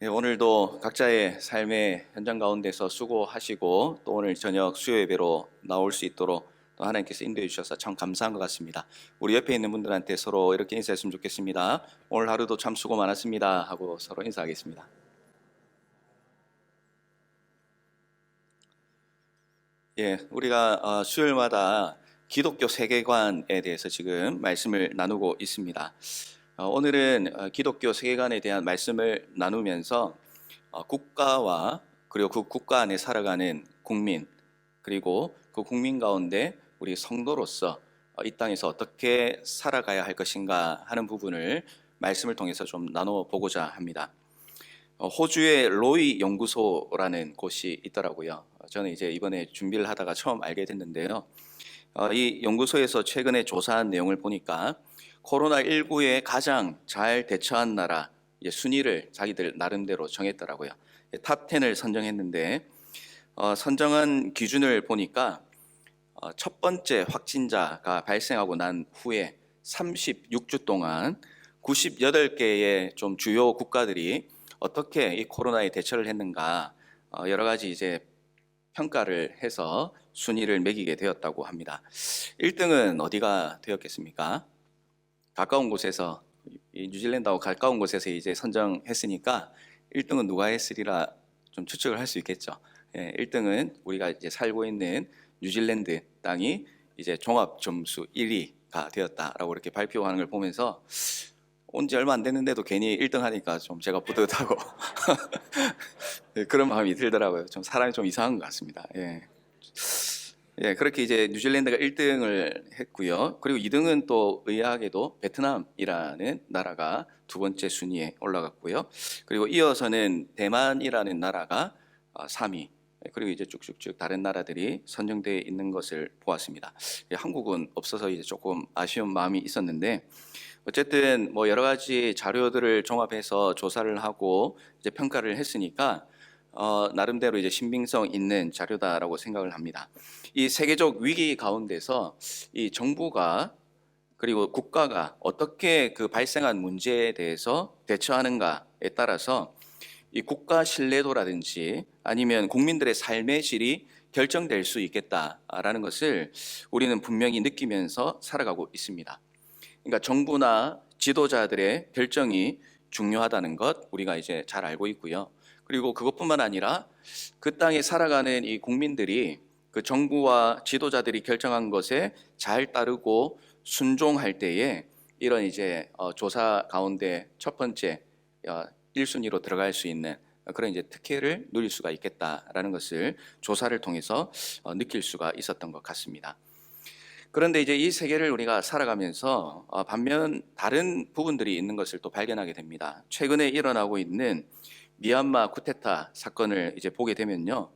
네, 오늘도 각자의 삶의 현장 가운데서 수고하시고 또 오늘 저녁 수요 예배로 나올 수 있도록 또 하나님께서 인도해 주셔서 참 감사한 것 같습니다. 우리 옆에 있는 분들한테 서로 이렇게 인사했으면 좋겠습니다. 오늘 하루도 참 수고 많았습니다 하고 서로 인사하겠습니다. 예, 우리가 수요일마다 기독교 세계관에 대해서 지금 말씀을 나누고 있습니다. 오늘은 기독교 세계관에 대한 말씀을 나누면서 국가와 그리고 그 국가 안에 살아가는 국민, 그리고 그 국민 가운데 우리 성도로서 이 땅에서 어떻게 살아가야 할 것인가 하는 부분을 말씀을 통해서 좀 나눠보고자 합니다. 호주의 로이 연구소라는 곳이 있더라고요. 저는 이제 이번에 준비를 하다가 처음 알게 됐는데요. 이 연구소에서 최근에 조사한 내용을 보니까 코로나19에 가장 잘 대처한 나라 순위를 자기들 나름대로 정했더라고요. 탑 10을 선정했는데 선정한 기준을 보니까 첫 번째 확진자가 발생하고 난 후에 36주 동안 98개의 좀 주요 국가들이 어떻게 이 코로나에 대처를 했는가 여러 가지 이제 평가를 해서 순위를 매기게 되었다고 합니다. 1등은 어디가 되었겠습니까? 가까운 곳에서, 이 뉴질랜드하고 가까운 곳에서 이제 선정했으니까 1등은 누가 했으리라 좀 추측을 할 수 있겠죠. 1등은 우리가 이제 살고 있는 뉴질랜드 땅이 이제 종합 점수 1위가 되었다라고 이렇게 발표하는 걸 보면서 온 지 얼마 안 됐는데도 괜히 1등 하니까 좀 제가 뿌듯하고 그런 마음이 들더라고요. 좀 사람이 좀 이상한 것 같습니다. 그렇게 이제 뉴질랜드가 1등을 했고요. 그리고 2등은 또 의아하게도 베트남이라는 나라가 두 번째 순위에 올라갔고요. 그리고 이어서는 대만이라는 나라가 3위. 그리고 이제 쭉쭉쭉 다른 나라들이 선정되어 있는 것을 보았습니다. 한국은 없어서 이제 조금 아쉬운 마음이 있었는데 어쨌든 뭐 여러 가지 자료들을 종합해서 조사를 하고 이제 평가를 했으니까 나름대로 이제 신빙성 있는 자료다라고 생각을 합니다. 이 세계적 위기 가운데서 이 정부가 그리고 국가가 어떻게 그 발생한 문제에 대해서 대처하는가에 따라서 이 국가 신뢰도라든지 아니면 국민들의 삶의 질이 결정될 수 있겠다라는 것을 우리는 분명히 느끼면서 살아가고 있습니다. 그러니까 정부나 지도자들의 결정이 중요하다는 것 우리가 이제 잘 알고 있고요. 그리고 그것뿐만 아니라 그 땅에 살아가는 이 국민들이 그 정부와 지도자들이 결정한 것에 잘 따르고 순종할 때에 이런 이제 조사 가운데 첫 번째 1순위로 들어갈 수 있는 그런 이제 특혜를 누릴 수가 있겠다라는 것을 조사를 통해서 느낄 수가 있었던 것 같습니다. 그런데 이제 이 세계를 우리가 살아가면서 반면 다른 부분들이 있는 것을 또 발견하게 됩니다. 최근에 일어나고 있는 미얀마 쿠데타 사건을 이제 보게 되면요.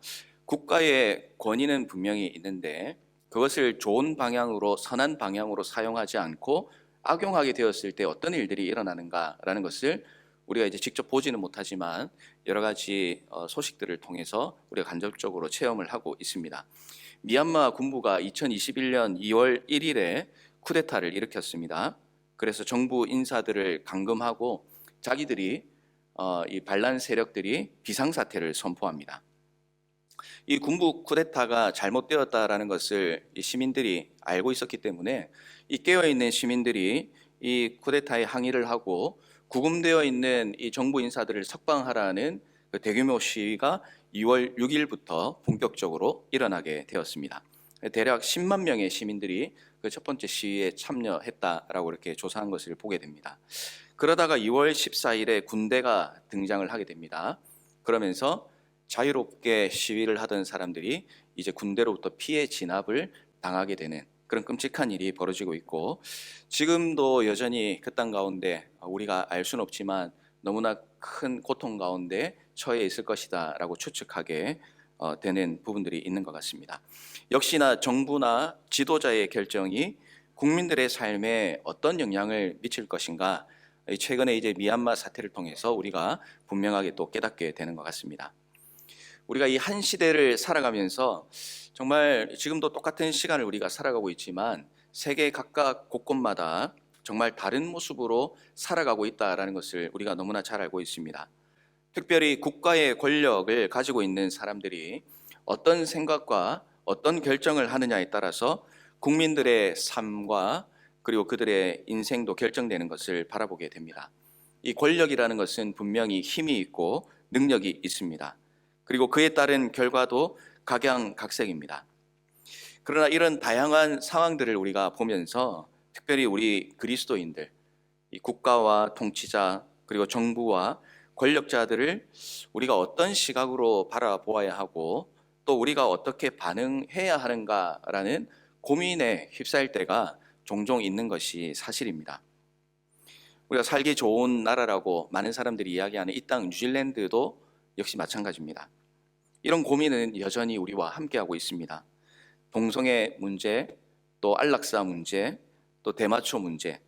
국가의 권위는 분명히 있는데 그것을 좋은 방향으로 선한 방향으로 사용하지 않고 악용하게 되었을 때 어떤 일들이 일어나는가라는 것을 우리가 이제 직접 보지는 못하지만 여러 가지 소식들을 통해서 우리가 간접적으로 체험을 하고 있습니다. 미얀마 군부가 2021년 2월 1일에 쿠데타를 일으켰습니다. 그래서 정부 인사들을 감금하고 자기들이 이 반란 세력들이 비상사태를 선포합니다. 이 군부 쿠데타가 잘못되었다라는 것을 이 시민들이 알고 있었기 때문에 이 깨어있는 시민들이 이 쿠데타에 항의를 하고 구금되어 있는 이 정부 인사들을 석방하라는 그 대규모 시위가 2월 6일부터 본격적으로 일어나게 되었습니다. 대략 10만 명의 시민들이 그 첫 번째 시위에 참여했다라고 이렇게 조사한 것을 보게 됩니다. 그러다가 2월 14일에 군대가 등장을 하게 됩니다. 그러면서 자유롭게 시위를 하던 사람들이 이제 군대로부터 피해 진압을 당하게 되는 그런 끔찍한 일이 벌어지고 있고 지금도 여전히 그 땅 가운데 우리가 알 수는 없지만 너무나 큰 고통 가운데 처해 있을 것이다 라고 추측하게 되는 부분들이 있는 것 같습니다. 역시나 정부나 지도자의 결정이 국민들의 삶에 어떤 영향을 미칠 것인가 최근에 이제 미얀마 사태를 통해서 우리가 분명하게 또 깨닫게 되는 것 같습니다. 우리가 이 한 시대를 살아가면서 정말 지금도 똑같은 시간을 우리가 살아가고 있지만 세계 각각 곳곳마다 정말 다른 모습으로 살아가고 있다라는 것을 우리가 너무나 잘 알고 있습니다. 특별히 국가의 권력을 가지고 있는 사람들이 어떤 생각과 어떤 결정을 하느냐에 따라서 국민들의 삶과 그리고 그들의 인생도 결정되는 것을 바라보게 됩니다. 이 권력이라는 것은 분명히 힘이 있고 능력이 있습니다. 그리고 그에 따른 결과도 각양각색입니다. 그러나 이런 다양한 상황들을 우리가 보면서 특별히 우리 그리스도인들, 이 국가와 통치자 그리고 정부와 권력자들을 우리가 어떤 시각으로 바라보아야 하고 또 우리가 어떻게 반응해야 하는가라는 고민에 휩싸일 때가 종종 있는 것이 사실입니다. 우리가 살기 좋은 나라라고 많은 사람들이 이야기하는 이 땅 뉴질랜드도 역시 마찬가지입니다. 이런 고민은 여전히 우리와 함께하고 있습니다. 동성애 문제, 또 안락사 문제, 또 대마초 문제,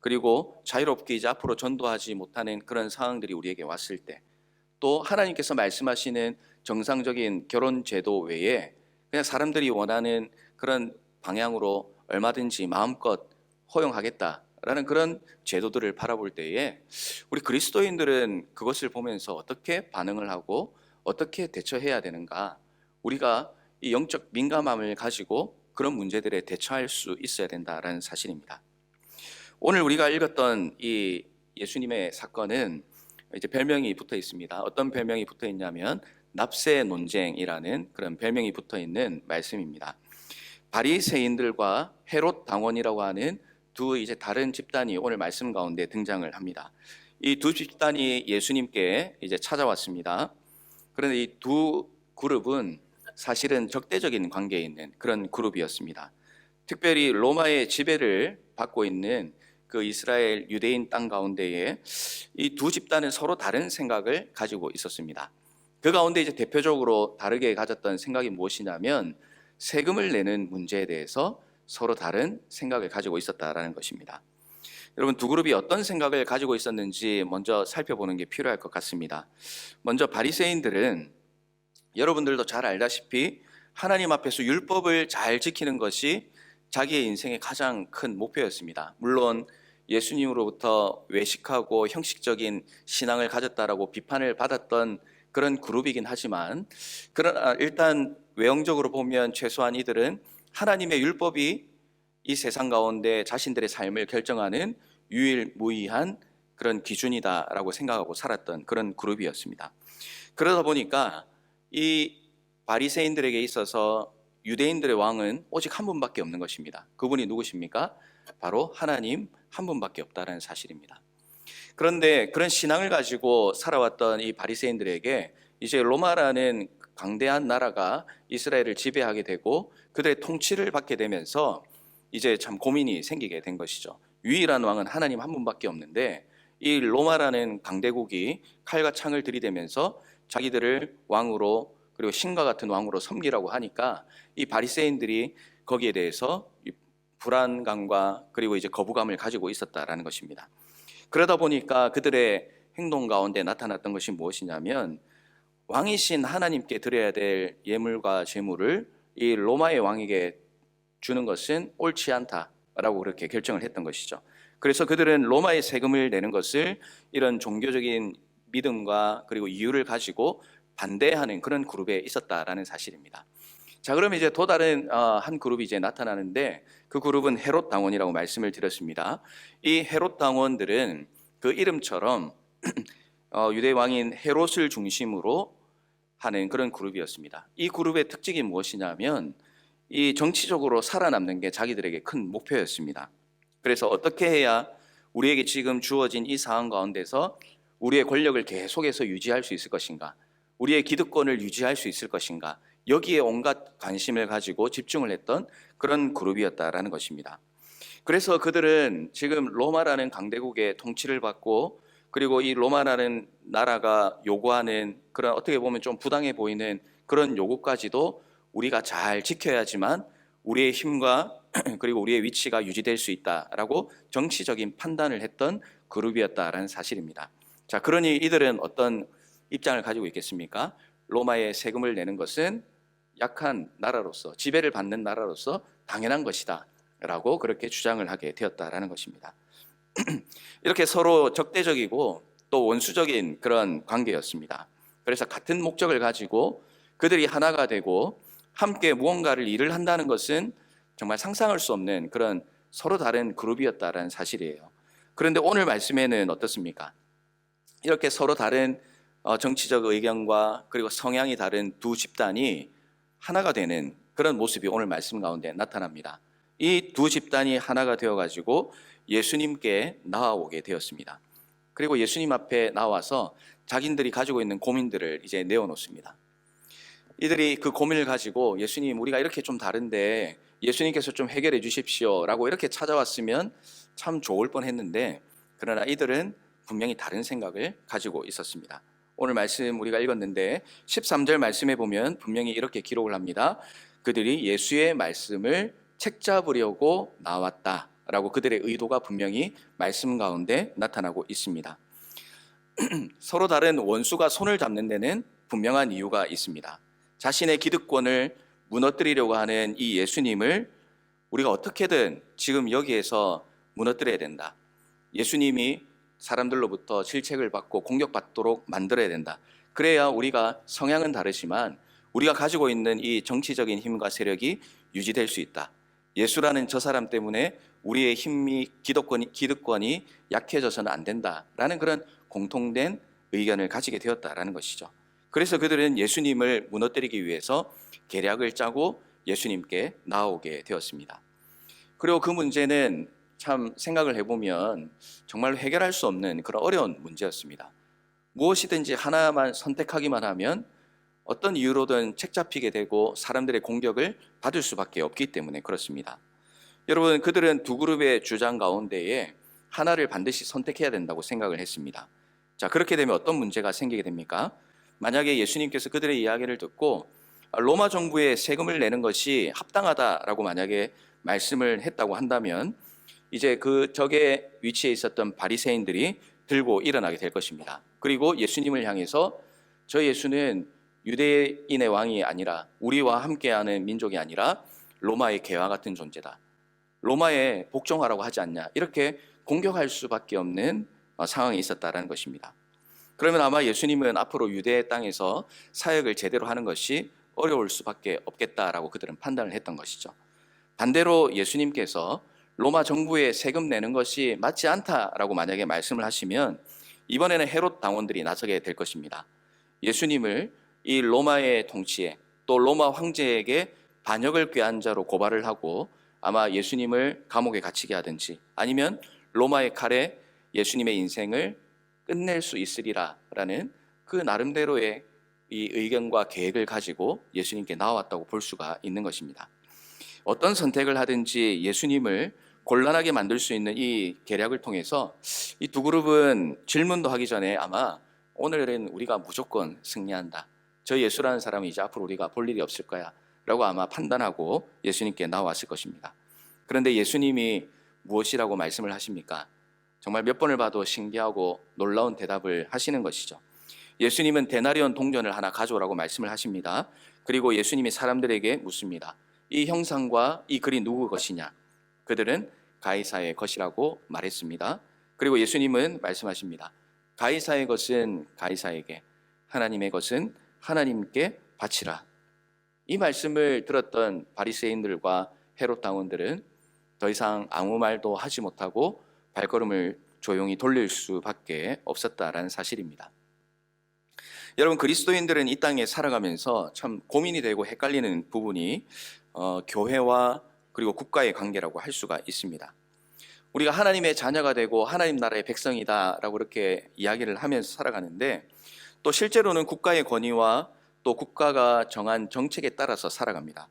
그리고 자유롭게 이제 앞으로 전도하지 못하는 그런 상황들이 우리에게 왔을 때, 또 하나님께서 말씀하시는 정상적인 결혼 제도 외에 그냥 사람들이 원하는 그런 방향으로 얼마든지 마음껏 허용하겠다라는 그런 제도들을 바라볼 때에 우리 그리스도인들은 그것을 보면서 어떻게 반응을 하고 어떻게 대처해야 되는가, 우리가 이 영적 민감함을 가지고 그런 문제들에 대처할 수 있어야 된다라는 사실입니다. 오늘 우리가 읽었던 이 예수님의 사건은 이제 별명이 붙어 있습니다. 어떤 별명이 붙어 있냐면 납세 논쟁이라는 그런 별명이 붙어 있는 말씀입니다. 바리새인들과 헤롯 당원이라고 하는 두 이제 다른 집단이 오늘 말씀 가운데 등장을 합니다. 이 두 집단이 예수님께 이제 찾아왔습니다. 그런데 이 두 그룹은 사실은 적대적인 관계에 있는 그런 그룹이었습니다. 특별히 로마의 지배를 받고 있는 그 이스라엘 유대인 땅 가운데에 이 두 집단은 서로 다른 생각을 가지고 있었습니다. 그 가운데 이제 대표적으로 다르게 가졌던 생각이 무엇이냐면 세금을 내는 문제에 대해서 서로 다른 생각을 가지고 있었다라는 것입니다. 여러분, 두 그룹이 어떤 생각을 가지고 있었는지 먼저 살펴보는 게 필요할 것 같습니다. 먼저 바리새인들은 여러분들도 잘 알다시피 하나님 앞에서 율법을 잘 지키는 것이 자기의 인생의 가장 큰 목표였습니다. 물론 예수님으로부터 외식하고 형식적인 신앙을 가졌다라고 비판을 받았던 그런 그룹이긴 하지만, 그러나 일단 외형적으로 보면 최소한 이들은 하나님의 율법이 이 세상 가운데 자신들의 삶을 결정하는 유일무이한 그런 기준이다라고 생각하고 살았던 그런 그룹이었습니다. 그러다 보니까 이 바리새인들에게 있어서 유대인들의 왕은 오직 한 분밖에 없는 것입니다. 그분이 누구십니까? 바로 하나님 한 분밖에 없다는 사실입니다. 그런데 그런 신앙을 가지고 살아왔던 이 바리새인들에게 이제 로마라는 강대한 나라가 이스라엘을 지배하게 되고 그들의 통치를 받게 되면서 이제 참 고민이 생기게 된 것이죠. 유일한 왕은 하나님 한 분밖에 없는데 이 로마라는 강대국이 칼과 창을 들이대면서 자기들을 왕으로, 그리고 신과 같은 왕으로 섬기라고 하니까 이 바리새인들이 거기에 대해서 불안감과 그리고 이제 거부감을 가지고 있었다라는 것입니다. 그러다 보니까 그들의 행동 가운데 나타났던 것이 무엇이냐면 왕이신 하나님께 드려야 될 예물과 제물을 이 로마의 왕에게 주는 것은 옳지 않다라고 그렇게 결정을 했던 것이죠. 그래서 그들은 로마의 세금을 내는 것을 이런 종교적인 믿음과 그리고 이유를 가지고 반대하는 그런 그룹에 있었다라는 사실입니다. 자, 그럼 이제 또 다른 한 그룹이 이제 나타나는데 그 그룹은 헤롯 당원이라고 말씀을 드렸습니다. 이 헤롯 당원들은 그 이름처럼 유대 왕인 헤롯을 중심으로 하는 그런 그룹이었습니다. 이 그룹의 특징이 무엇이냐면 이 정치적으로 살아남는 게 자기들에게 큰 목표였습니다. 그래서 어떻게 해야 우리에게 지금 주어진 이 상황 가운데서 우리의 권력을 계속해서 유지할 수 있을 것인가, 우리의 기득권을 유지할 수 있을 것인가, 여기에 온갖 관심을 가지고 집중을 했던 그런 그룹이었다라는 것입니다. 그래서 그들은 지금 로마라는 강대국의 통치를 받고 그리고 이 로마라는 나라가 요구하는 그런 어떻게 보면 좀 부당해 보이는 그런 요구까지도 우리가 잘 지켜야지만 우리의 힘과 그리고 우리의 위치가 유지될 수 있다라고 정치적인 판단을 했던 그룹이었다라는 사실입니다. 자, 그러니 이들은 어떤 입장을 가지고 있겠습니까? 로마에 세금을 내는 것은 약한 나라로서, 지배를 받는 나라로서 당연한 것이다 라고 그렇게 주장을 하게 되었다라는 것입니다. 이렇게 서로 적대적이고 또 원수적인 그런 관계였습니다. 그래서 같은 목적을 가지고 그들이 하나가 되고 함께 무언가를 일을 한다는 것은 정말 상상할 수 없는 그런 서로 다른 그룹이었다라는 사실이에요. 그런데 오늘 말씀에는 어떻습니까? 이렇게 서로 다른 정치적 의견과 그리고 성향이 다른 두 집단이 하나가 되는 그런 모습이 오늘 말씀 가운데 나타납니다. 이 두 집단이 하나가 되어가지고 예수님께 나아오게 되었습니다. 그리고 예수님 앞에 나와서 자기들이 가지고 있는 고민들을 이제 내어놓습니다. 이들이 그 고민을 가지고 예수님, 우리가 이렇게 좀 다른데 예수님께서 좀 해결해 주십시오 라고 이렇게 찾아왔으면 참 좋을 뻔했는데, 그러나 이들은 분명히 다른 생각을 가지고 있었습니다. 오늘 말씀 우리가 읽었는데 13절 말씀에 보면 분명히 이렇게 기록을 합니다. 그들이 예수의 말씀을 책잡으려고 나왔다라고 그들의 의도가 분명히 말씀 가운데 나타나고 있습니다. 서로 다른 원수가 손을 잡는 데는 분명한 이유가 있습니다. 자신의 기득권을 무너뜨리려고 하는 이 예수님을 우리가 어떻게든 지금 여기에서 무너뜨려야 된다. 예수님이 사람들로부터 질책을 받고 공격받도록 만들어야 된다. 그래야 우리가 성향은 다르지만 우리가 가지고 있는 이 정치적인 힘과 세력이 유지될 수 있다. 예수라는 저 사람 때문에 우리의 힘이 기득권이 약해져서는 안 된다라는 그런 공통된 의견을 가지게 되었다라는 것이죠. 그래서 그들은 예수님을 무너뜨리기 위해서 계략을 짜고 예수님께 나오게 되었습니다. 그리고 그 문제는 참 생각을 해보면 정말 해결할 수 없는 그런 어려운 문제였습니다. 무엇이든지 하나만 선택하기만 하면 어떤 이유로든 책잡히게 되고 사람들의 공격을 받을 수밖에 없기 때문에 그렇습니다. 여러분, 그들은 두 그룹의 주장 가운데에 하나를 반드시 선택해야 된다고 생각을 했습니다. 자, 그렇게 되면 어떤 문제가 생기게 됩니까? 만약에 예수님께서 그들의 이야기를 듣고 로마 정부에 세금을 내는 것이 합당하다라고 만약에 말씀을 했다고 한다면 이제 그 적의 위치에 있었던 바리새인들이 들고 일어나게 될 것입니다. 그리고 예수님을 향해서 저 예수는 유대인의 왕이 아니라 우리와 함께하는 민족이 아니라 로마의 개와 같은 존재다. 로마에 복종하라고 하지 않냐. 이렇게 공격할 수밖에 없는 상황이 있었다라는 것입니다. 그러면 아마 예수님은 앞으로 유대 땅에서 사역을 제대로 하는 것이 어려울 수밖에 없겠다라고 그들은 판단을 했던 것이죠. 반대로 예수님께서 로마 정부에 세금 내는 것이 맞지 않다라고 만약에 말씀을 하시면 이번에는 헤롯 당원들이 나서게 될 것입니다. 예수님을 이 로마의 통치에 또 로마 황제에게 반역을 꾀한 자로 고발을 하고 아마 예수님을 감옥에 갇히게 하든지 아니면 로마의 칼에 예수님의 인생을 끝낼 수 있으리라라는 그 나름대로의 이 의견과 계획을 가지고 예수님께 나왔다고 볼 수가 있는 것입니다. 어떤 선택을 하든지 예수님을 곤란하게 만들 수 있는 이 계략을 통해서 이 두 그룹은 질문도 하기 전에 아마 오늘은 우리가 무조건 승리한다. 저 예수라는 사람은 이제 앞으로 우리가 볼 일이 없을 거야 라고 아마 판단하고 예수님께 나왔을 것입니다. 그런데 예수님이 무엇이라고 말씀을 하십니까? 정말 몇 번을 봐도 신기하고 놀라운 대답을 하시는 것이죠. 예수님은 데나리온 동전을 하나 가져오라고 말씀을 하십니다. 그리고 예수님이 사람들에게 묻습니다. 이 형상과 이 글이 누구 것이냐? 그들은 가이사의 것이라고 말했습니다. 그리고 예수님은 말씀하십니다. 가이사의 것은 가이사에게, 하나님의 것은 하나님께 바치라. 이 말씀을 들었던 바리새인들과 헤롯 당원들은 더 이상 아무 말도 하지 못하고 발걸음을 조용히 돌릴 수밖에 없었다라는 사실입니다. 여러분, 그리스도인들은 이 땅에 살아가면서 참 고민이 되고 헷갈리는 부분이 교회와 그리고 국가의 관계라고 할 수가 있습니다. 우리가 하나님의 자녀가 되고 하나님 나라의 백성이다라고 이렇게 이야기를 하면서 살아가는데 또 실제로는 국가의 권위와 또 국가가 정한 정책에 따라서 살아갑니다.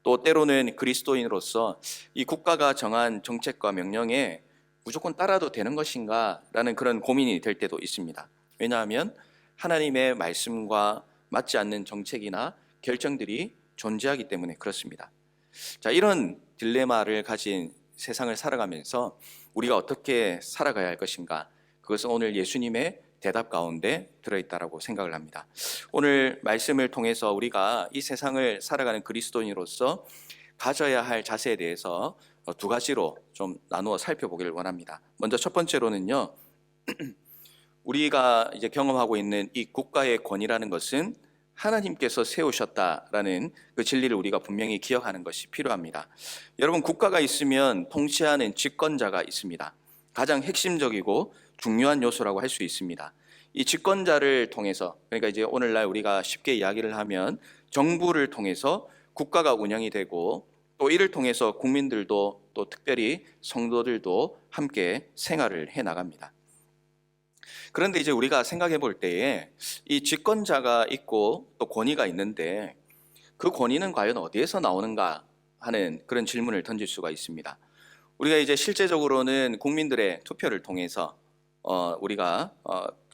또 때로는 그리스도인으로서 이 국가가 정한 정책과 명령에 무조건 따라도 되는 것인가 라는 그런 고민이 될 때도 있습니다. 왜냐하면 하나님의 말씀과 맞지 않는 정책이나 결정들이 존재하기 때문에 그렇습니다. 자, 이런 딜레마를 가진 세상을 살아가면서 우리가 어떻게 살아가야 할 것인가, 그것은 오늘 예수님의 대답 가운데 들어있다라고 생각을 합니다. 오늘 말씀을 통해서 우리가 이 세상을 살아가는 그리스도인으로서 가져야 할 자세에 대해서 두 가지로 좀 나누어 살펴보기를 원합니다. 먼저 첫 번째로는요, 우리가 이제 경험하고 있는 이 국가의 권위라는 것은 하나님께서 세우셨다라는 그 진리를 우리가 분명히 기억하는 것이 필요합니다. 여러분, 국가가 있으면 통치하는 집권자가 있습니다. 가장 핵심적이고 중요한 요소라고 할 수 있습니다. 이 집권자를 통해서, 그러니까 이제 오늘날 우리가 쉽게 이야기를 하면 정부를 통해서 국가가 운영이 되고, 또 이를 통해서 국민들도, 또 특별히 성도들도 함께 생활을 해 나갑니다. 그런데 이제 우리가 생각해 볼 때에 이 집권자가 있고 또 권위가 있는데 그 권위는 과연 어디에서 나오는가 하는 그런 질문을 던질 수가 있습니다. 우리가 이제 실제적으로는 국민들의 투표를 통해서 우리가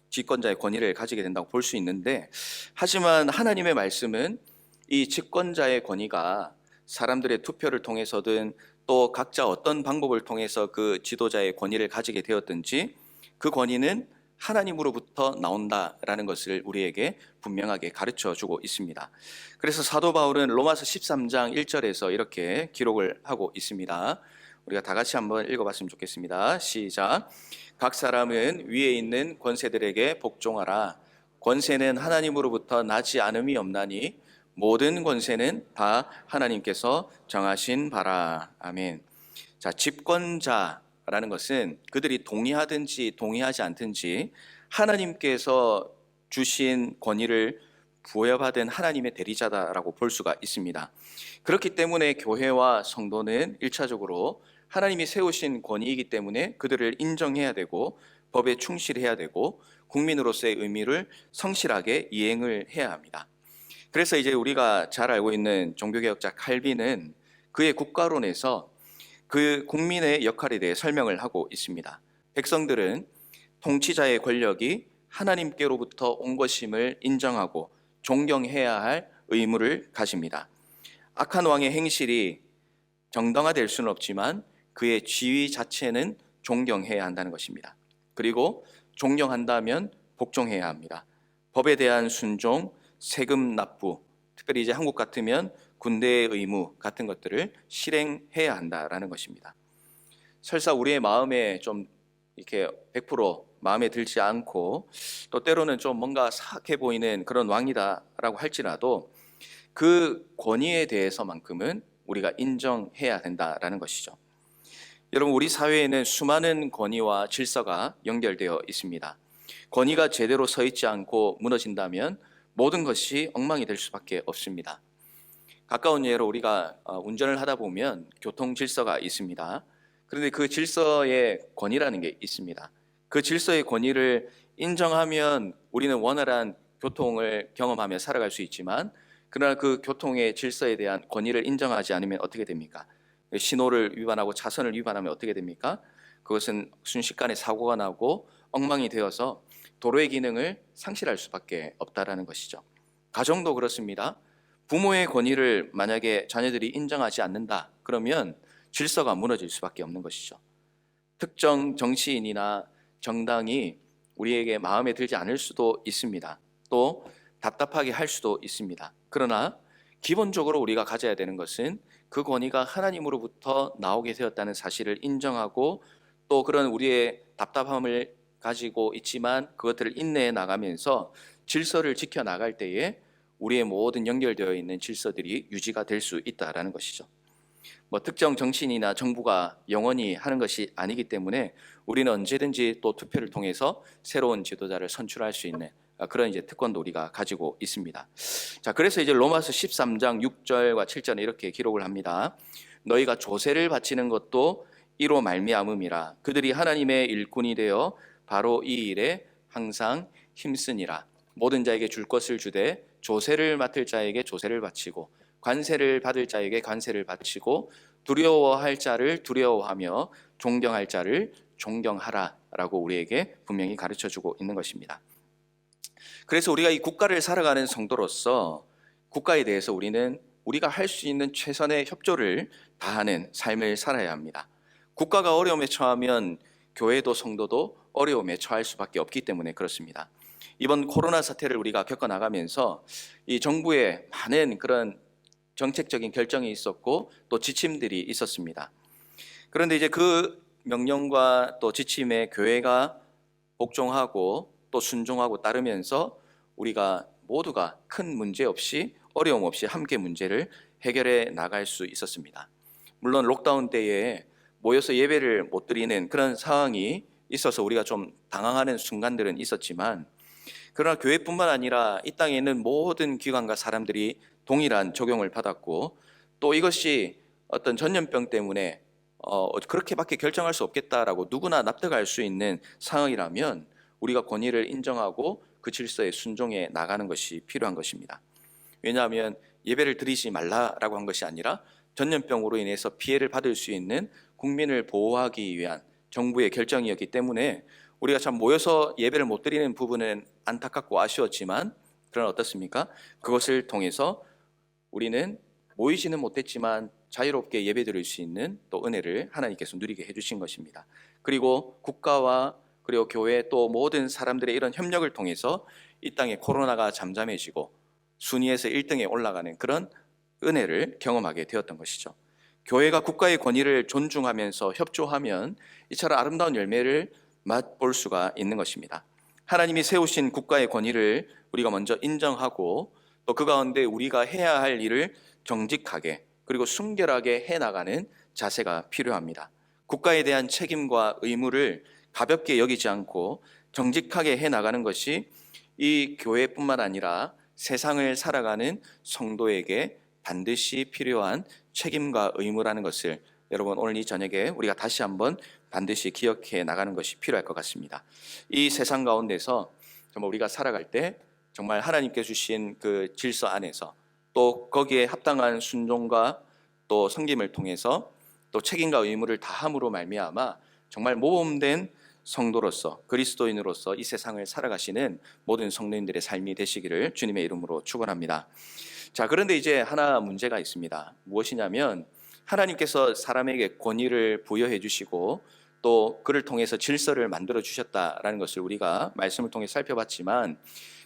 집권자의 권위를 가지게 된다고 볼 수 있는데, 하지만 하나님의 말씀은 이 집권자의 권위가 사람들의 투표를 통해서든 또 각자 어떤 방법을 통해서 그 지도자의 권위를 가지게 되었든지 그 권위는 하나님으로부터 나온다라는 것을 우리에게 분명하게 가르쳐 주고 있습니다. 그래서 사도 바울은 로마서 13장 1절에서 이렇게 기록을 하고 있습니다. 우리가 다 같이 한번 읽어봤으면 좋겠습니다. 시작. 각 사람은 위에 있는 권세들에게 복종하라. 권세는 하나님으로부터 나지 않음이 없나니 모든 권세는 다 하나님께서 정하신 바라. 아멘. 자, 집권자라는 것은 그들이 동의하든지 동의하지 않든지 하나님께서 주신 권위를 부여받은 하나님의 대리자다라고 볼 수가 있습니다. 그렇기 때문에 교회와 성도는 1차적으로 하나님이 세우신 권위이기 때문에 그들을 인정해야 되고 법에 충실해야 되고 국민으로서의 의미를 성실하게 이행을 해야 합니다. 그래서 이제 우리가 잘 알고 있는 종교개혁자 칼빈은 그의 국가론에서 그 국민의 역할에 대해 설명을 하고 있습니다. 백성들은 통치자의 권력이 하나님께로부터 온 것임을 인정하고 존경해야 할 의무를 가집니다. 악한 왕의 행실이 정당화될 수는 없지만 그의 지위 자체는 존경해야 한다는 것입니다. 그리고 존경한다면 복종해야 합니다. 법에 대한 순종, 세금 납부, 특별히 이제 한국 같으면 군대의 의무 같은 것들을 실행해야 한다라는 것입니다. 설사 우리의 마음에 좀 이렇게 100% 마음에 들지 않고 또 때로는 좀 뭔가 사악해 보이는 그런 왕이다라고 할지라도 그 권위에 대해서만큼은 우리가 인정해야 된다라는 것이죠. 여러분, 우리 사회에는 수많은 권위와 질서가 연결되어 있습니다. 권위가 제대로 서 있지 않고 무너진다면 모든 것이 엉망이 될 수밖에 없습니다. 가까운 예로 우리가 운전을 하다 보면 교통 질서가 있습니다. 그런데 그 질서의 권위라는 게 있습니다. 그 질서의 권위를 인정하면 우리는 원활한 교통을 경험하며 살아갈 수 있지만, 그러나 그 교통의 질서에 대한 권위를 인정하지 않으면 어떻게 됩니까? 신호를 위반하고 차선을 위반하면 어떻게 됩니까? 그것은 순식간에 사고가 나고 엉망이 되어서 도로의 기능을 상실할 수밖에 없다라는 것이죠. 가정도 그렇습니다. 부모의 권위를 만약에 자녀들이 인정하지 않는다, 그러면 질서가 무너질 수밖에 없는 것이죠. 특정 정치인이나 정당이 우리에게 마음에 들지 않을 수도 있습니다. 또 답답하게 할 수도 있습니다. 그러나 기본적으로 우리가 가져야 되는 것은 그 권위가 하나님으로부터 나오게 되었다는 사실을 인정하고, 또 그런 우리의 답답함을 가지고 있지만 그것들을 인내해 나가면서 질서를 지켜 나갈 때에 우리의 모든 연결되어 있는 질서들이 유지가 될 수 있다라는 것이죠. 특정 정치인이나 정부가 영원히 하는 것이 아니기 때문에 우리는 언제든지 또 투표를 통해서 새로운 지도자를 선출할 수 있는 그런 이제 특권도 우리가 가지고 있습니다. 자, 그래서 이제 로마서 13장 6절과 7절에 이렇게 기록을 합니다. 너희가 조세를 바치는 것도 이로 말미암음이라. 그들이 하나님의 일꾼이 되어 바로 이 일에 항상 힘쓰니라. 모든 자에게 줄 것을 주되 조세를 맡을 자에게 조세를 바치고 관세를 받을 자에게 관세를 바치고 두려워할 자를 두려워하며 존경할 자를 존경하라라고 우리에게 분명히 가르쳐주고 있는 것입니다. 그래서 우리가 이 국가를 살아가는 성도로서 국가에 대해서 우리는 우리가 할 수 있는 최선의 협조를 다하는 삶을 살아야 합니다. 국가가 어려움에 처하면 교회도 성도도 어려움에 처할 수밖에 없기 때문에 그렇습니다. 이번 코로나 사태를 우리가 겪어나가면서 이 정부의 많은 그런 정책적인 결정이 있었고 또 지침들이 있었습니다. 그런데 이제 그 명령과 또 지침에 교회가 복종하고 또 순종하고 따르면서 우리가 모두가 큰 문제 없이 어려움 없이 함께 문제를 해결해 나갈 수 있었습니다. 물론 록다운 때에 모여서 예배를 못 드리는 그런 상황이 있어서 우리가 좀 당황하는 순간들은 있었지만, 그러나 교회뿐만 아니라 이 땅에 있는 모든 기관과 사람들이 동일한 적용을 받았고, 또 이것이 어떤 전염병 때문에 그렇게밖에 결정할 수 없겠다라고 누구나 납득할 수 있는 상황이라면 우리가 권위를 인정하고 그 질서에 순종해 나가는 것이 필요한 것입니다. 왜냐하면 예배를 드리지 말라라고 한 것이 아니라 전염병으로 인해서 피해를 받을 수 있는 국민을 보호하기 위한 정부의 결정이었기 때문에 우리가 참 모여서 예배를 못 드리는 부분은 안타깝고 아쉬웠지만, 그러나 어떻습니까? 그것을 통해서 우리는 모이지는 못했지만 자유롭게 예배 드릴 수 있는 또 은혜를 하나님께서 누리게 해주신 것입니다. 그리고 국가와 그리고 교회 또 모든 사람들의 이런 협력을 통해서 이 땅에 코로나가 잠잠해지고 순위에서 1등에 올라가는 그런 은혜를 경험하게 되었던 것이죠. 교회가 국가의 권위를 존중하면서 협조하면 이처럼 아름다운 열매를 맛볼 수가 있는 것입니다. 하나님이 세우신 국가의 권위를 우리가 먼저 인정하고 또 그 가운데 우리가 해야 할 일을 정직하게 그리고 순결하게 해나가는 자세가 필요합니다. 국가에 대한 책임과 의무를 가볍게 여기지 않고 정직하게 해나가는 것이 이 교회뿐만 아니라 세상을 살아가는 성도에게 반드시 필요한 책임과 의무라는 것을 여러분 오늘 이 저녁에 우리가 다시 한번 반드시 기억해 나가는 것이 필요할 것 같습니다. 이 세상 가운데서 정말 우리가 살아갈 때 정말 하나님께 주신 그 질서 안에서 또 거기에 합당한 순종과 또 섬김을 통해서 또 책임과 의무를 다함으로 말미암아 정말 모범된 성도로서 그리스도인으로서 이 세상을 살아가시는 모든 성도님들의 삶이 되시기를 주님의 이름으로 축원합니다. 자, 그런데 이제 하나 문제가 있습니다. 무엇이냐면 하나님께서 사람에게 권위를 부여해 주시고 또 그를 통해서 질서를 만들어 주셨다라는 것을 우리가 말씀을 통해 살펴봤지만,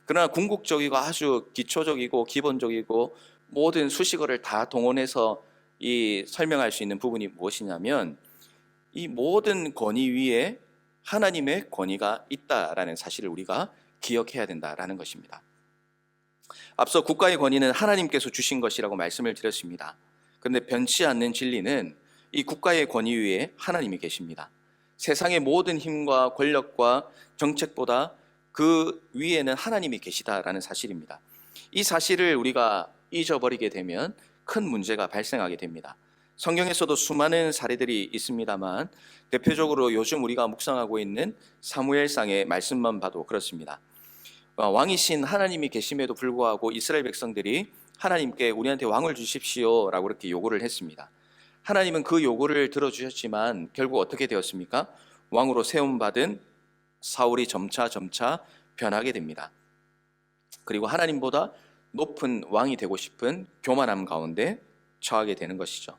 그러나 궁극적이고 아주 기초적이고 기본적이고 모든 수식어를 다 동원해서 이 설명할 수 있는 부분이 무엇이냐면 이 모든 권위 위에 하나님의 권위가 있다라는 사실을 우리가 기억해야 된다라는 것입니다. 앞서 국가의 권위는 하나님께서 주신 것이라고 말씀을 드렸습니다. 그런데 변치 않는 진리는 이 국가의 권위 위에 하나님이 계십니다. 세상의 모든 힘과 권력과 정책보다 그 위에는 하나님이 계시다라는 사실입니다. 이 사실을 우리가 잊어버리게 되면 큰 문제가 발생하게 됩니다. 성경에서도 수많은 사례들이 있습니다만 대표적으로 요즘 우리가 묵상하고 있는 사무엘상의 말씀만 봐도 그렇습니다. 왕이신 하나님이 계심에도 불구하고 이스라엘 백성들이 하나님께 우리한테 왕을 주십시오 라고 이렇게 요구를 했습니다. 하나님은 그 요구를 들어주셨지만 결국 어떻게 되었습니까? 왕으로 세움받은 사울이 점차 변하게 됩니다. 그리고 하나님보다 높은 왕이 되고 싶은 교만함 가운데 처하게 되는 것이죠.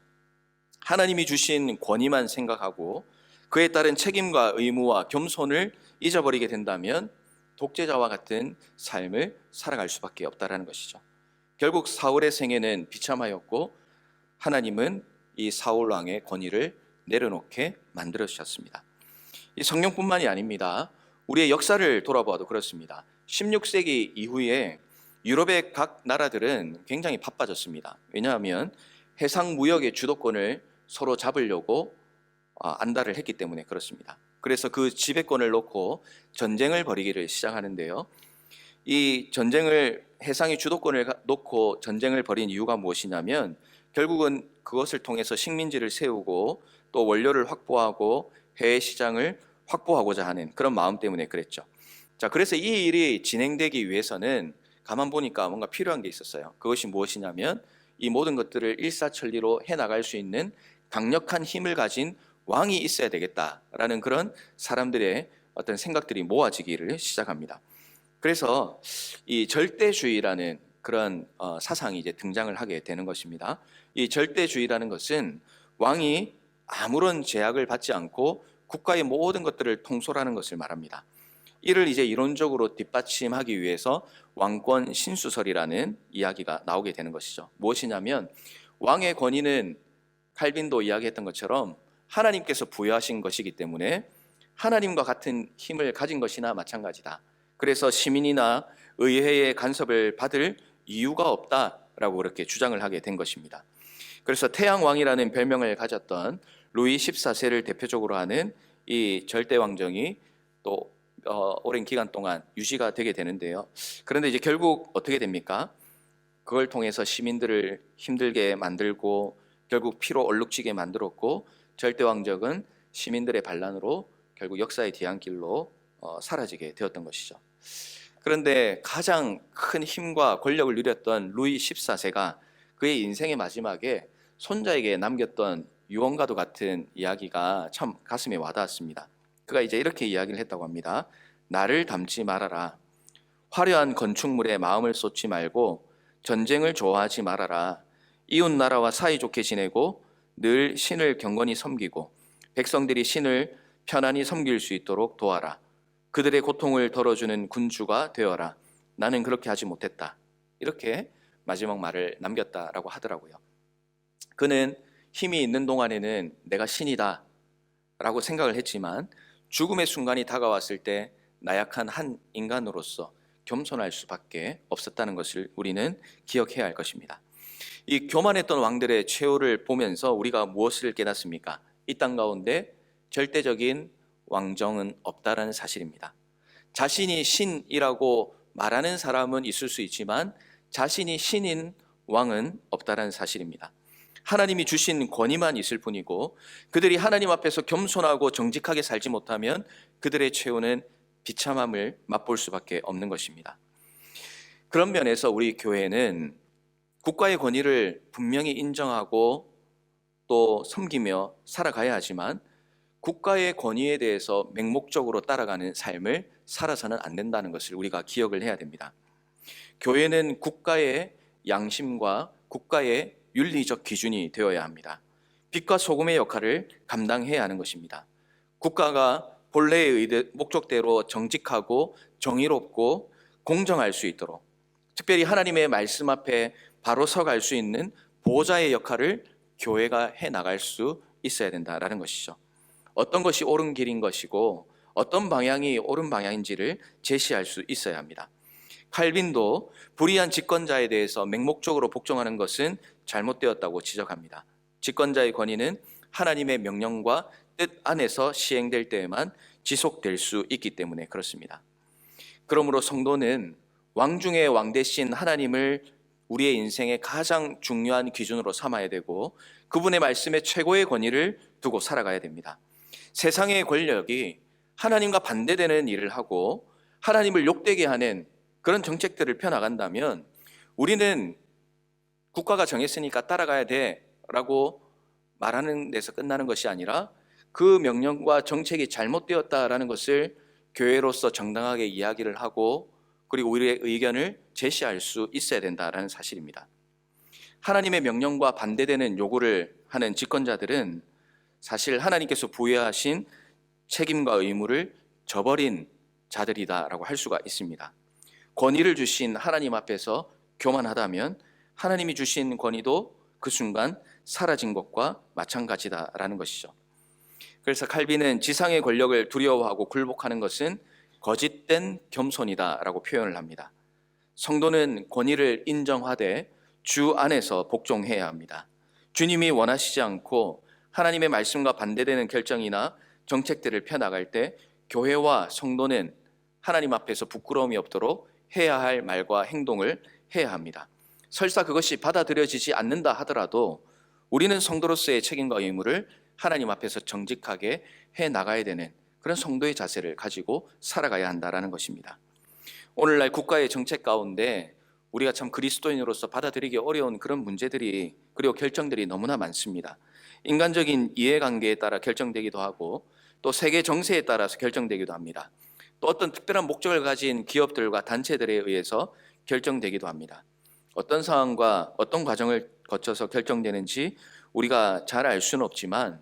하나님이 주신 권위만 생각하고 그에 따른 책임과 의무와 겸손을 잊어버리게 된다면 독재자와 같은 삶을 살아갈 수밖에 없다라는 것이죠. 결국 사울의 생애는 비참하였고 하나님은 이 사울 왕의 권위를 내려놓게 만들어 주셨습니다. 이 성경뿐만이 아닙니다. 우리의 역사를 돌아봐도 그렇습니다. 16세기 이후에 유럽의 각 나라들은 굉장히 바빠졌습니다. 왜냐하면 해상 무역의 주도권을 서로 잡으려고 안달을 했기 때문에 그렇습니다. 그래서 그 지배권을 놓고 전쟁을 벌이기를 시작하는데요. 이 전쟁을 해상의 주도권을 놓고 전쟁을 벌인 이유가 무엇이냐면 결국은 그것을 통해서 식민지를 세우고 또 원료를 확보하고 해외 시장을 확보하고자 하는 그런 마음 때문에 그랬죠. 자, 그래서 이 일이 진행되기 위해서는 가만 보니까 뭔가 필요한 게 있었어요. 그것이 무엇이냐면 이 모든 것들을 일사천리로 해나갈 수 있는 강력한 힘을 가진 왕이 있어야 되겠다라는 그런 사람들의 어떤 생각들이 모아지기를 시작합니다. 그래서 이 절대주의라는 그런 사상이 이제 등장을 하게 되는 것입니다. 이 절대주의라는 것은 왕이 아무런 제약을 받지 않고 국가의 모든 것들을 통솔하는 것을 말합니다. 이를 이제 이론적으로 뒷받침하기 위해서 왕권 신수설이라는 이야기가 나오게 되는 것이죠. 무엇이냐면 왕의 권위는 칼빈도 이야기했던 것처럼 하나님께서 부여하신 것이기 때문에 하나님과 같은 힘을 가진 것이나 마찬가지다. 그래서 시민이나 의회의 간섭을 받을 이유가 없다라고 그렇게 주장을 하게 된 것입니다. 그래서 태양왕이라는 별명을 가졌던 루이 14세를 대표적으로 하는 이 절대왕정이 또 오랜 기간 동안 유지가 되게 되는데요. 그런데 이제 결국 어떻게 됩니까? 그걸 통해서 시민들을 힘들게 만들고 결국 피로 얼룩지게 만들었고, 절대왕정은 시민들의 반란으로 결국 역사의 뒤안길로 사라지게 되었던 것이죠. 그런데 가장 큰 힘과 권력을 누렸던 루이 14세가 그의 인생의 마지막에 손자에게 남겼던 유언과도 같은 이야기가 참 가슴에 와닿았습니다. 그가 이제 이렇게 이야기를 했다고 합니다. 나를 닮지 말아라. 화려한 건축물에 마음을 쏟지 말고 전쟁을 좋아하지 말아라. 이웃 나라와 사이좋게 지내고 늘 신을 경건히 섬기고 백성들이 신을 편안히 섬길 수 있도록 도와라. 그들의 고통을 덜어주는 군주가 되어라. 나는 그렇게 하지 못했다. 이렇게 마지막 말을 남겼다라고 하더라고요. 그는 힘이 있는 동안에는 내가 신이다 라고 생각을 했지만 죽음의 순간이 다가왔을 때 나약한 한 인간으로서 겸손할 수밖에 없었다는 것을 우리는 기억해야 할 것입니다. 이 교만했던 왕들의 최후를 보면서 우리가 무엇을 깨닫습니까? 이 땅 가운데 절대적인 왕정은 없다라는 사실입니다. 자신이 신이라고 말하는 사람은 있을 수 있지만 자신이 신인 왕은 없다라는 사실입니다. 하나님이 주신 권위만 있을 뿐이고 그들이 하나님 앞에서 겸손하고 정직하게 살지 못하면 그들의 최후는 비참함을 맛볼 수밖에 없는 것입니다. 그런 면에서 우리 교회는 국가의 권위를 분명히 인정하고 또 섬기며 살아가야 하지만 국가의 권위에 대해서 맹목적으로 따라가는 삶을 살아서는 안 된다는 것을 우리가 기억을 해야 됩니다. 교회는 국가의 양심과 국가의 윤리적 기준이 되어야 합니다. 빛과 소금의 역할을 감당해야 하는 것입니다. 국가가 본래의 목적대로 정직하고 정의롭고 공정할 수 있도록, 특별히 하나님의 말씀 앞에 바로 서갈 수 있는 보호자의 역할을 교회가 해나갈 수 있어야 된다는 것이죠. 어떤 것이 옳은 길인 것이고 어떤 방향이 옳은 방향인지를 제시할 수 있어야 합니다. 칼빈도 불의한 집권자에 대해서 맹목적으로 복종하는 것은 잘못되었다고 지적합니다. 집권자의 권위는 하나님의 명령과 뜻 안에서 시행될 때에만 지속될 수 있기 때문에 그렇습니다. 그러므로 성도는 왕 중의 왕 대신 하나님을 우리의 인생의 가장 중요한 기준으로 삼아야 되고 그분의 말씀에 최고의 권위를 두고 살아가야 됩니다. 세상의 권력이 하나님과 반대되는 일을 하고 하나님을 욕되게 하는 그런 정책들을 펴나간다면 우리는 국가가 정했으니까 따라가야 돼 라고 말하는 데서 끝나는 것이 아니라 그 명령과 정책이 잘못되었다라는 것을 교회로서 정당하게 이야기를 하고 그리고 우리의 의견을 제시할 수 있어야 된다라는 사실입니다. 하나님의 명령과 반대되는 요구를 하는 집권자들은 사실 하나님께서 부여하신 책임과 의무를 저버린 자들이다라고 할 수가 있습니다. 권위를 주신 하나님 앞에서 교만하다면 하나님이 주신 권위도 그 순간 사라진 것과 마찬가지다라는 것이죠. 그래서 칼빈은 지상의 권력을 두려워하고 굴복하는 것은 거짓된 겸손이다라고 표현을 합니다. 성도는 권위를 인정하되 주 안에서 복종해야 합니다. 주님이 원하시지 않고 하나님의 말씀과 반대되는 결정이나 정책들을 펴나갈 때 교회와 성도는 하나님 앞에서 부끄러움이 없도록 해야 할 말과 행동을 해야 합니다. 설사 그것이 받아들여지지 않는다 하더라도 우리는 성도로서의 책임과 의무를 하나님 앞에서 정직하게 해 나가야 되는 그런 성도의 자세를 가지고 살아가야 한다는 것입니다. 오늘날 국가의 정책 가운데 우리가 참 그리스도인으로서 받아들이기 어려운 그런 문제들이 그리고 결정들이 너무나 많습니다. 인간적인 이해관계에 따라 결정되기도 하고 또 세계 정세에 따라서 결정되기도 합니다. 또 어떤 특별한 목적을 가진 기업들과 단체들에 의해서 결정되기도 합니다. 어떤 상황과 어떤 과정을 거쳐서 결정되는지 우리가 잘 알 수는 없지만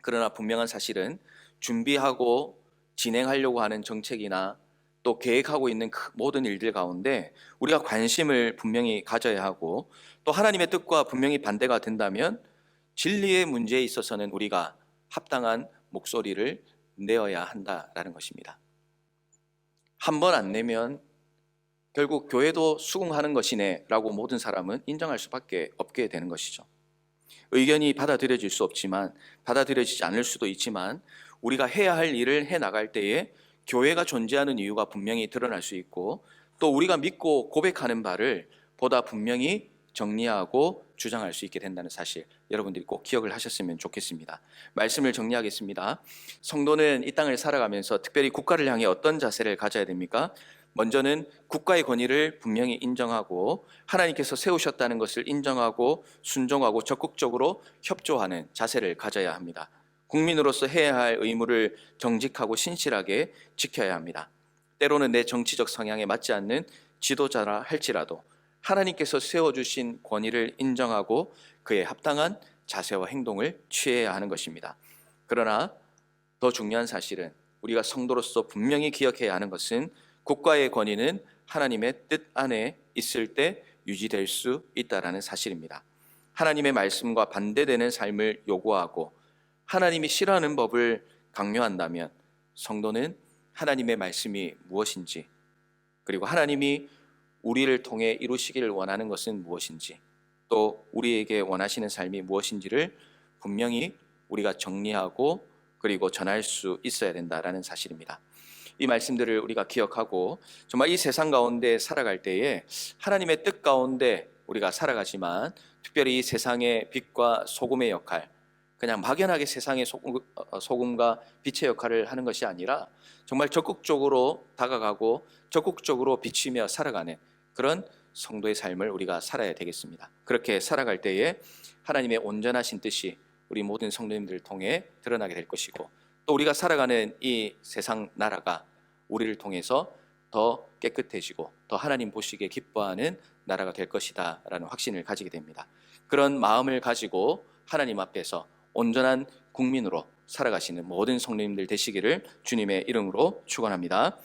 그러나 분명한 사실은 준비하고 진행하려고 하는 정책이나 또 계획하고 있는 모든 일들 가운데 우리가 관심을 분명히 가져야 하고 또 하나님의 뜻과 분명히 반대가 된다면 진리의 문제에 있어서는 우리가 합당한 목소리를 내어야 한다라는 것입니다. 한 번 안 내면 결국 교회도 수긍하는 것이네 라고 모든 사람은 인정할 수밖에 없게 되는 것이죠. 의견이 받아들여질 수 없지만, 받아들여지지 않을 수도 있지만, 우리가 해야 할 일을 해 나갈 때에 교회가 존재하는 이유가 분명히 드러날 수 있고, 또 우리가 믿고 고백하는 바를 보다 분명히 정리하고 주장할 수 있게 된다는 사실, 여러분들이 꼭 기억을 하셨으면 좋겠습니다. 말씀을 정리하겠습니다. 성도는 이 땅을 살아가면서 특별히 국가를 향해 어떤 자세를 가져야 됩니까? 먼저는 국가의 권위를 분명히 인정하고 하나님께서 세우셨다는 것을 인정하고 순종하고 적극적으로 협조하는 자세를 가져야 합니다. 국민으로서 해야 할 의무를 정직하고 신실하게 지켜야 합니다. 때로는 내 정치적 성향에 맞지 않는 지도자라 할지라도 하나님께서 세워주신 권위를 인정하고 그에 합당한 자세와 행동을 취해야 하는 것입니다. 그러나 더 중요한 사실은 우리가 성도로서 분명히 기억해야 하는 것은 국가의 권위는 하나님의 뜻 안에 있을 때 유지될 수 있다는 사실입니다. 하나님의 말씀과 반대되는 삶을 요구하고 하나님이 싫어하는 법을 강요한다면 성도는 하나님의 말씀이 무엇인지, 그리고 하나님이 우리를 통해 이루시기를 원하는 것은 무엇인지, 또 우리에게 원하시는 삶이 무엇인지를 분명히 우리가 정리하고 그리고 전할 수 있어야 된다는 사실입니다. 이 말씀들을 우리가 기억하고 정말 이 세상 가운데 살아갈 때에 하나님의 뜻 가운데 우리가 살아가지만, 특별히 이 세상의 빛과 소금의 역할, 그냥 막연하게 세상의 소금과 빛의 역할을 하는 것이 아니라 정말 적극적으로 다가가고 적극적으로 비치며 살아가는 그런 성도의 삶을 우리가 살아야 되겠습니다. 그렇게 살아갈 때에 하나님의 온전하신 뜻이 우리 모든 성도님들을 통해 드러나게 될 것이고, 또 우리가 살아가는 이 세상 나라가 우리를 통해서 더 깨끗해지고 더 하나님 보시기에 기뻐하는 나라가 될 것이다 라는 확신을 가지게 됩니다. 그런 마음을 가지고 하나님 앞에서 온전한 국민으로 살아가시는 모든 성도님들 되시기를 주님의 이름으로 축원합니다.